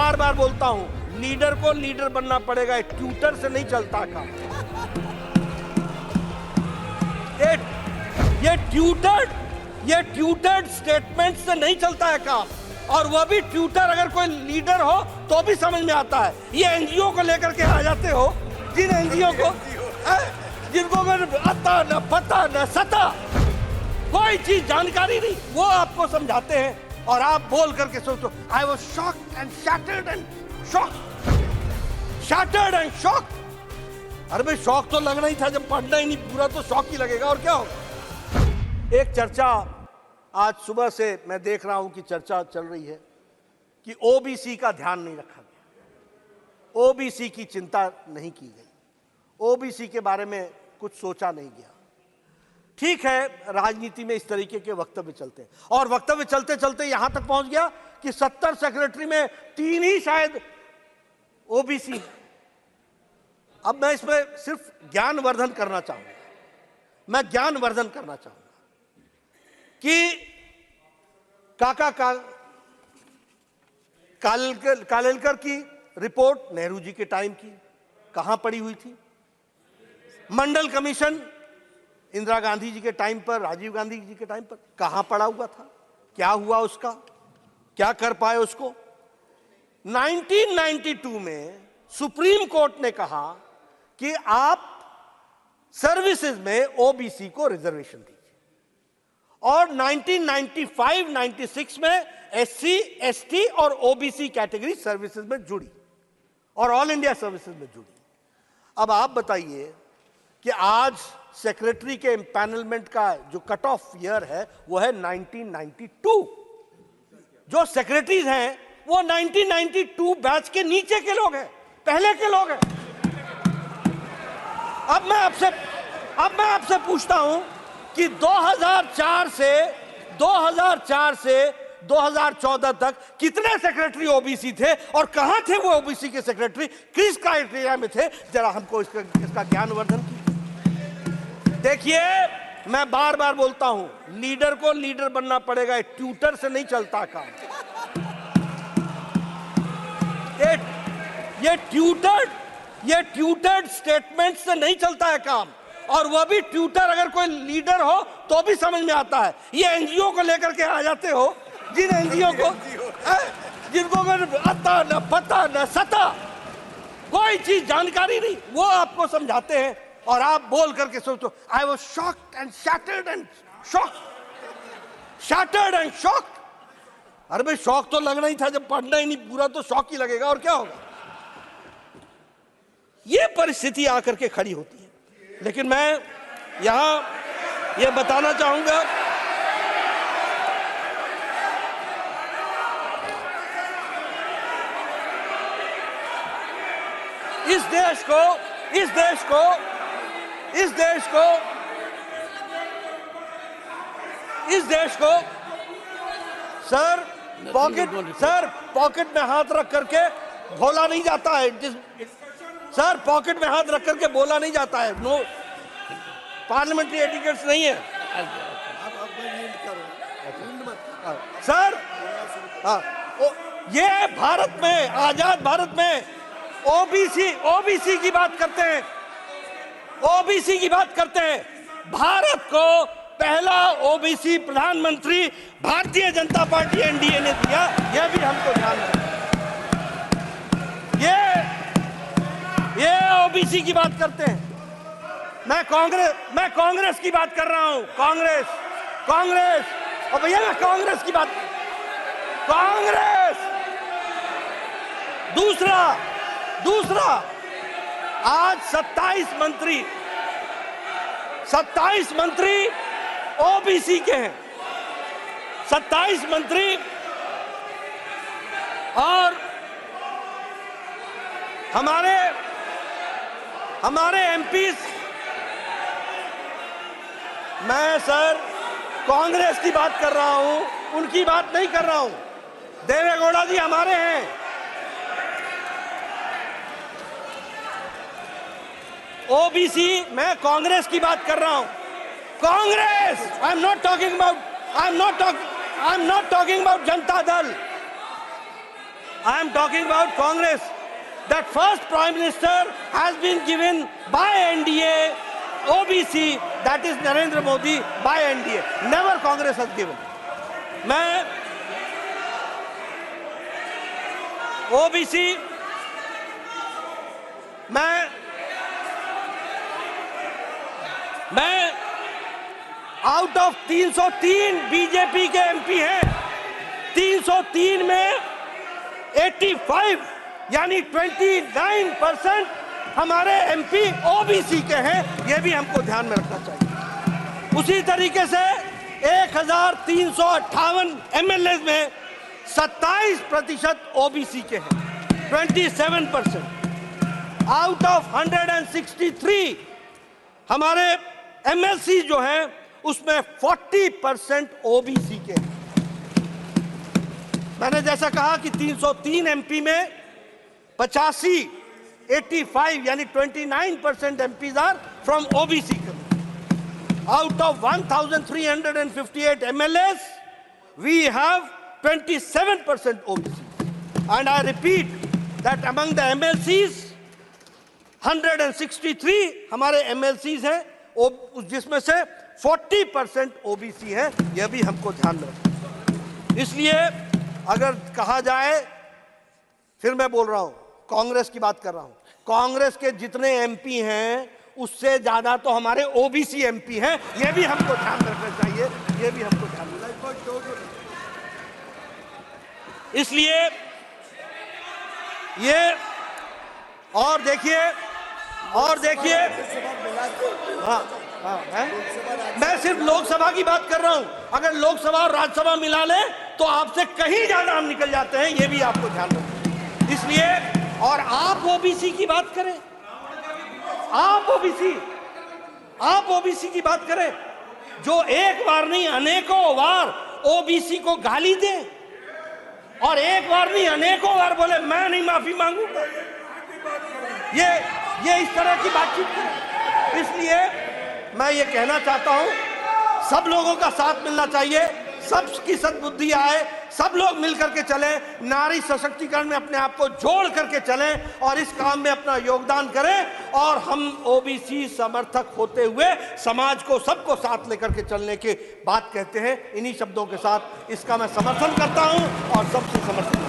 बार बार बोलता हूं, लीडर को लीडर बनना पड़ेगा, ट्यूटर से नहीं चलता काम। ये ट्यूटर्ड स्टेटमेंट से नहीं चलता है काम, और वह भी ट्यूटर अगर कोई लीडर हो तो भी समझ में आता है। ये एनजीओ को लेकर के आ जाते हो, जिन एनजीओ को जिनको आता न पता न सता, कोई चीज जानकारी नहीं, वो आपको समझाते हैं और आप बोल करके सोचो I was shocked and shattered and shocked. अरे भाई शौक तो लगना ही था, जब पढ़ना ही नहीं पूरा तो शौक ही लगेगा, और क्या होगा। एक चर्चा आज सुबह से मैं देख रहा हूं कि चर्चा चल रही है कि ओबीसी का ध्यान नहीं रखा गया, ओबीसी की चिंता नहीं की गई, ओबीसी के बारे में कुछ सोचा नहीं गया। ठीक है, राजनीति में इस तरीके के वक्तव्य चलते हैं, और वक्तव्य चलते चलते यहां तक पहुंच गया कि 70 सेक्रेटरी में 3 ही शायद ओबीसी। अब मैं इसमें सिर्फ ज्ञानवर्धन करना चाहूंगा, मैं ज्ञानवर्धन करना चाहूंगा कि कालेलकर की रिपोर्ट नेहरू जी के टाइम की कहां पड़ी हुई थी, मंडल कमीशन इंदिरा गांधी जी के टाइम पर, राजीव गांधी जी के टाइम पर कहां पड़ा हुआ था, क्या हुआ उसका, क्या कर पाए उसको। 1992 में सुप्रीम कोर्ट ने कहा कि आप सर्विसेज में ओबीसी को रिजर्वेशन दीजिए, और 1995-96 में एससी, एसटी और ओबीसी कैटेगरी सर्विसेज में जुड़ी और ऑल इंडिया सर्विसेज में जुड़ी। अब आप बताइए कि आज सेक्रेटरी के एम्पैनलमेंट का जो कट ऑफ ईयर है वो है 1992। जो सेक्रेटरीज हैं वो 1992 बैच के नीचे के लोग हैं, पहले के लोग हैं। अब मैं आपसे पूछता हूं कि 2004 से 2014 तक कितने सेक्रेटरी ओबीसी थे और कहां थे वो ओबीसी के सेक्रेटरी, किस क्राइटेरिया में थे, जरा हमको इसका ज्ञानवर्धन कीजिए। देखिए, मैं बार बार बोलता हूं, लीडर को लीडर बनना पड़ेगा, ट्यूटर से नहीं चलता काम। ये ट्यूटर्ड स्टेटमेंट से नहीं चलता है काम, और वह भी ट्यूटर अगर कोई लीडर हो तो भी समझ में आता है। ये एनजीओ को लेकर के आ जाते हो, जिन एनजीओ को जिनको आता न पता न सता, कोई चीज जानकारी नहीं, वो आपको समझाते हैं और आप बोल करके सोचो I was shocked and shattered and shocked. अरे भाई शौक तो लगना ही था, जब पढ़ना ही नहीं पूरा तो शौक ही लगेगा, और क्या होगा। ये परिस्थिति आकर के खड़ी होती है। लेकिन मैं यहां यह बताना चाहूंगा, इस देश को सर पॉकेट में हाथ रख करके बोला नहीं जाता है, सर पॉकेट में हाथ रख करके बोला नहीं जाता है, नो पार्लियामेंट्री एटिकेट्स नहीं है सर। ये भारत में, आजाद भारत में ओबीसी की बात करते हैं, ओबीसी की बात करते हैं। भारत को पहला ओबीसी प्रधानमंत्री भारतीय जनता पार्टी एनडीए ने दिया, यह भी हमको ध्यान रखना। ये ओबीसी की बात करते हैं। मैं कांग्रेस की बात कर रहा हूं, कांग्रेस। और भैया मैं कांग्रेस की बात, कांग्रेस। दूसरा आज 27 मंत्री ओबीसी के हैं, 27 मंत्री, और हमारे एमपीज। मैं सर कांग्रेस की बात कर रहा हूं, उनकी बात नहीं कर रहा हूं। देवेगौड़ा जी हमारे हैं, ओबीसी। मैं कांग्रेस की बात कर रहा हूं, Congress. I am not talking about Janata Dal. I am talking about Congress. That first Prime Minister has been given by NDA, OBC, that is Narendra Modi by NDA. Never Congress has given. मैं OBC, मैं out of 303 BJP के MP हैं, 303 में 85 यानी 29% हमारे MP OBC के हैं। यह भी हमको ध्यान में रखना चाहिए। उसी तरीके से 1358 एमएलए में 27% ओबीसी के हैं, 27%। आउट ऑफ 163 हमारे एमएलसी जो हैं उसमें 40% ओबीसी के हैं। मैंने जैसा कहा कि 303 एमपी में 85 यानी 29% MPs are from OBC. Out of 1358 MLAs we have 27% OBC. And I repeat that among the MLCs 163 हमारे एमएलसीज हैं, जिसमें से 40% ओबीसी है। यह भी हमको ध्यान में रखना। इसलिए अगर कहा जाए, फिर मैं बोल रहा हूं, कांग्रेस की बात कर रहा हूं, कांग्रेस के जितने एमपी हैं उससे ज्यादा तो हमारे ओबीसी एमपी हैं। यह भी हमको ध्यान में रखना चाहिए, यह भी हमको ध्यान में रखना चाहिए। इसलिए ये और देखिए मैं सिर्फ लोकसभा की बात कर रहा हूं। अगर लोकसभा और राज्यसभा मिला ले तो आपसे कहीं ज्यादा हम निकल जाते हैं। यह भी आपको ध्यान रखना। इसलिए और आप ओबीसी की बात करें, आप ओबीसी की बात करें, जो एक बार नहीं अनेकों बार ओबीसी को गाली दे और एक बार नहीं अनेकों बार बोले मैं नहीं माफी मांगूंगा, ये इस तरह की बातचीत है। इसलिए मैं ये कहना चाहता हूं, सब लोगों का साथ मिलना चाहिए, सबकी सद्बुद्धि आए, सब लोग मिलकर के चलें, नारी सशक्तिकरण में अपने आप को जोड़ करके चलें और इस काम में अपना योगदान करें। और हम ओबीसी समर्थक होते हुए समाज को, सबको साथ लेकर के चलने की बात कहते हैं। इन्हीं शब्दों के साथ इसका मैं समर्थन करता हूं और सबसे समर्थन